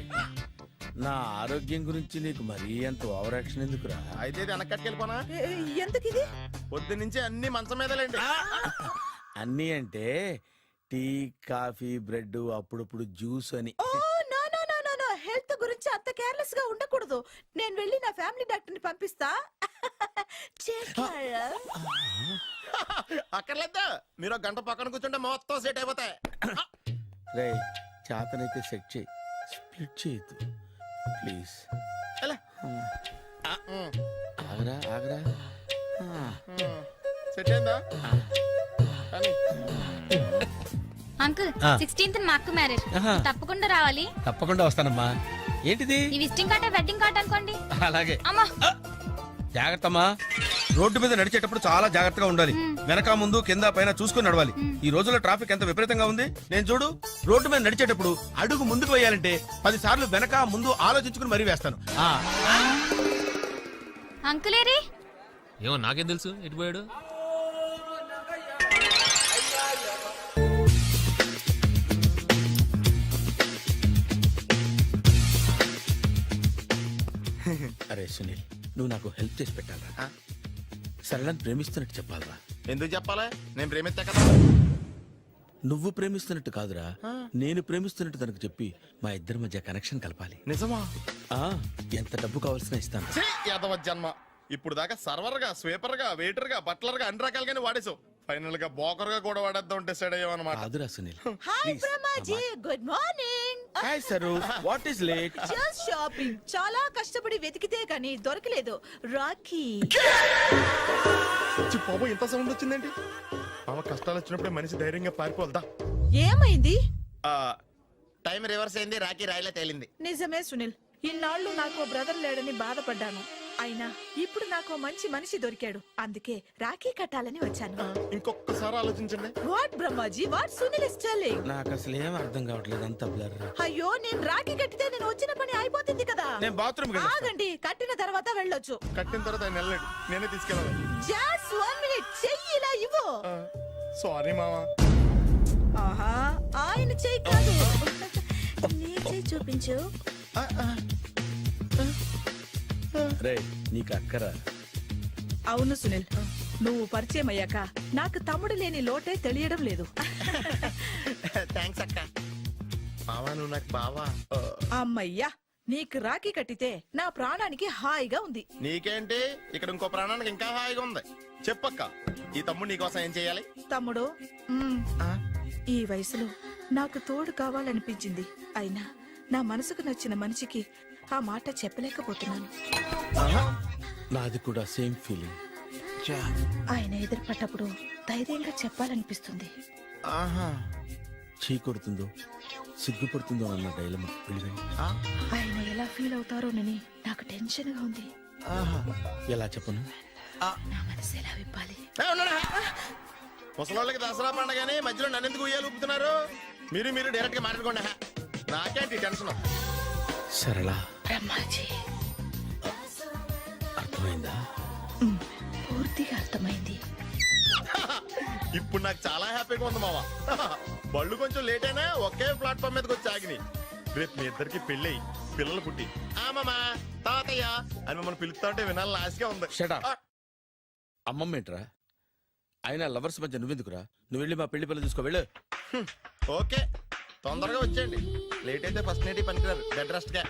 [SPEAKER 10] నా ఆరోగ్యం గురించి నీకు మరీ అంత ఓవర్ యాక్షన్ ఎందుకురా?
[SPEAKER 1] అయితే ఇది వెనక్కట్టుకెళ్ళిపోనా?
[SPEAKER 13] ఎందుకు ఇది?
[SPEAKER 1] పొద్దు నుంచి అన్ని మంచం మీదలేండి.
[SPEAKER 10] అన్ని అంటే టీ, కాఫీ, బ్రెడ్, అప్పుడప్పుడు జ్యూస్ అని.
[SPEAKER 13] హెల్త్ గురించి అత్త కేర్లెస్ గా ఉండకూడదు. నేను వెళ్ళి నా ఫ్యామిలీ డాక్టర్ ని పంపిస్తా.
[SPEAKER 1] అక్కర్లేదు, మీరు ఒక గంట పక్కన కూర్చుంటే మొత్తం సెట్ అయిపోతాయి.
[SPEAKER 10] రే చేతనైతే సెట్ చేయి, స్ప్లిట్ చేయొద్దు ప్లీజ్. ఆగరా ఆగరా.
[SPEAKER 1] సెట్ అయిందా?
[SPEAKER 11] అంకుల్ 16th మా అక్క మ్యారేజ్, తప్పకుండా రావాలి.
[SPEAKER 10] తప్పకుండా వస్తానమ్మా. ఏంటిది?
[SPEAKER 11] ఈ విజిటింగ్ కార్డ్ వెడ్డింగ్ కార్డ్ అనుకోండి.
[SPEAKER 10] అలాగే.
[SPEAKER 11] అమ్మా
[SPEAKER 10] జాగ్రత్త అమ్మా. రోడ్డు మీద నడిచేటప్పుడు చాలా జాగ్రత్తగా ఉండాలి. వెనక ముందు కింద పైన చూసుకుని నడవాలి. ఈ రోజుల్లో ట్రాఫిక్ ఎంత విపరీతంగా ఉంది. నేను చూడు, రోడ్డు మీద నడిచేటప్పుడు అడుగు ముందుకు వేయాలంటే 10 సార్లు వెనక ముందు ఆలోచించుకుని మరీ వేస్తాను.
[SPEAKER 11] అంకుల్ ఏరి?
[SPEAKER 14] ఏమో నాకేం తెలుసు ఎటు పోయాడు.
[SPEAKER 10] అరే సునీల్, నువ్వు నాకు హెల్ప్ చేసి పెట్టాలరా. సరళని ప్రేమిస్తున్నట్టు చెప్పాలరా.
[SPEAKER 1] ఎందుకు చెప్పాలి? నేను ప్రేమిస్తా కదా.
[SPEAKER 10] నువ్వు ప్రేమిస్తున్నట్టు కాదురా, నేను ప్రేమిస్తున్నట్టు తనకు చెప్పి మా ఇద్దరి మధ్య కనెక్షన్ కలపాలి.
[SPEAKER 1] నిజమా?
[SPEAKER 10] ఎంత డబ్బు కావాల్సిన ఇస్తాను.
[SPEAKER 1] యాదవ జన్మ. ఇప్పుడు దాకా సర్వర్ గా, స్వీపర్ గా, వెయిటర్ గా, బట్లర్ గా అన్ని రకాలుగానే వాడేసావు. ఫైనల్ గా బోకర్ గా కూడా వాడేద్దాం డిసైడ్ అయ్యావు అన్నమాట.
[SPEAKER 10] కాదురా Sunil.
[SPEAKER 13] Hi Brahmaji, good morning.
[SPEAKER 10] Hi sir, what is late?
[SPEAKER 13] Just shopping. చాలా కష్టపడి వెతికితే కానీ దొరకలేదు. రాఖీ.
[SPEAKER 1] బాబు ఇంత సౌండ్ వచ్చిందేంటి? బాబా కష్టాలు వచ్చినప్పుడే మనిషి ధైర్యంగా పారిపోదా.
[SPEAKER 13] ఏమైంది?
[SPEAKER 1] టైం రివర్స్ అయింది, రాఖీ రాయిలా తేలింది.
[SPEAKER 13] నిజమే సునీల్, ఇన్నాళ్ళు నాకు బ్రదర్ లేడని బాధపడ్డాను. అయినా ఇప్పుడు నాకు మంచి మనిషి దొరికాడు. అందుకే రాఖీ కట్టాలని వచ్చాను.
[SPEAKER 1] ఇంకొకసారి ఆలోచించండి.
[SPEAKER 13] What Brahmaji, what Sunil is telling?
[SPEAKER 10] నాకు అసలు ఏం అర్థం కావట్లేదు, అంత బ్లర్.
[SPEAKER 13] అయ్యో, నేను రాఖీ కట్టితే నేను వచ్చిన పని అయిపోతుంది కదా.
[SPEAKER 10] నేను బాత్రూమ్
[SPEAKER 13] ఆగండి, కట్టిన తర్వాత వెళ్ళొచ్చు.
[SPEAKER 1] కట్టిన తర్వాత ఆయన వెళ్ళాడు, నేనే తీసుకెళ్ళాలి.
[SPEAKER 13] జస్ట్ 1 minute, చెయ్యి ఇలా ఇవ్వు.
[SPEAKER 1] సారీ మామా.
[SPEAKER 13] ఆహా, ఆయన చెయ్యి కాదు, నీ చెయ్యి చూపించు.
[SPEAKER 10] రే నీకు అక్కరా?
[SPEAKER 13] అవును సునీల్, నువ్వు పరిచయం అయ్యాక నాకు తమ్ముడు లేని లోటే తెలియడం లేదు.
[SPEAKER 1] థ్యాంక్స్ అక్క. బావా నువ్వు నాకు బావా.
[SPEAKER 13] అమ్మయ్యా, నీకు రాఖీ కట్టితే నా ప్రాణానికి హాయిగా ఉంది.
[SPEAKER 1] నీకేంటి, ఇక్కడ ఇంకో ప్రాణానికి ఇంకా హాయిగా ఉంది. చెప్పక్క, ఈ తమ్ముడు నీకోసం ఏం చేయాలి?
[SPEAKER 13] తమ్ముడు, ఈ వయసులో నాకు తోడు కావాలనిపించింది. అయినా నా మనసుకు నచ్చిన మనిషికి ఆ మాట చెప్పలేకపోతున్నాను.
[SPEAKER 10] నాది కూడా సేమ్ ఫీలింగ్.
[SPEAKER 13] ఆయన ఎదురుపడ్డప్పుడు ధైర్యంగా చెప్పాలనిపిస్తుంది.
[SPEAKER 10] చీకొడుతుందో సిగ్గుపడుతుందో అన్న డైలమా.
[SPEAKER 13] ఆయన ఎలా ఫీల్ అవుతారోనని నాకు టెన్షన్ గా ఉంది.
[SPEAKER 10] ఎలా చెప్పను?
[SPEAKER 13] నా మనసు ఎలా విప్పాలి?
[SPEAKER 1] ముసలోళ్ళకి దసరా పండగని మధ్యలో నన్ను ఎందుకు ఉయ్యాలు ఊపుతున్నారు? మీరు డైరెక్ట్ గా మాట్లాడుకోండి. నాకేంటి టెన్షన్?
[SPEAKER 10] సరళ,
[SPEAKER 13] బ్రహ్మాజీ,
[SPEAKER 10] అర్థమైందా?
[SPEAKER 13] పూర్తిగా అర్థమైంది.
[SPEAKER 1] ఇప్పుడు నాకు చాలా హ్యాపీగా ఉంది మావా. బళ్ళు కొంచెం లేట్ అయినా ఒకే ప్లాట్ఫామ్ మీదకి వచ్చి ఆగినాయి. రేపు మీ ఇద్దరికి పెళ్ళి పిల్లలు పుట్టి మామా తాతయ్య అని మిమ్మల్ని పిలుస్తా ఉంటే వినాలని ఆశగా ఉంది.
[SPEAKER 10] అమ్మమ్మ ఏంట్రా? అయినా లవర్స్ మధ్య నువ్వెందుకురా? నువ్వు వెళ్ళి మా పెళ్లి పిల్లలు చూసుకో, వెళ్ళు.
[SPEAKER 1] ఓకే, తొందరగా వచ్చేయండి. లేట్ అయితే ఫస్ట్ నైట్ పనికిరారు, బెడ్ రెస్ట్ గా.